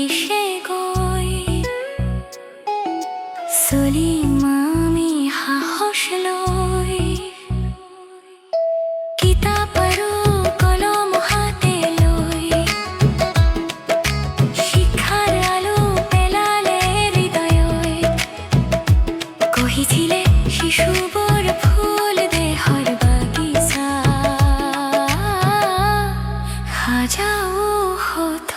দিশে গৈ চলিম আমি সাহস লৈ কিতাপ আৰু কলম হাতে লৈ শিক্ষাৰ আলো পেলালে হৃদয়ই কহিছিলে শিশুবোৰ ফুল দেহৰ বাগিচা সাজাও হথ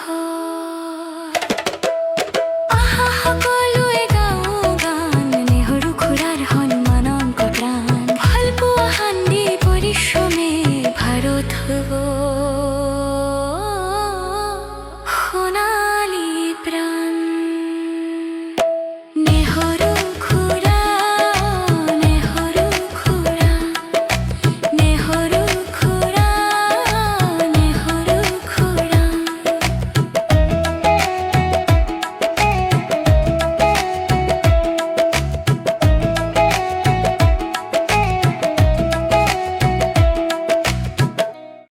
আহা সকলোৱে গাওঁ গান নেহৰু খুৰাৰ সন্মানন প্ৰাণ ভালপোৱা শান্তি পৰিশ্ৰমে ভাৰত হ'ব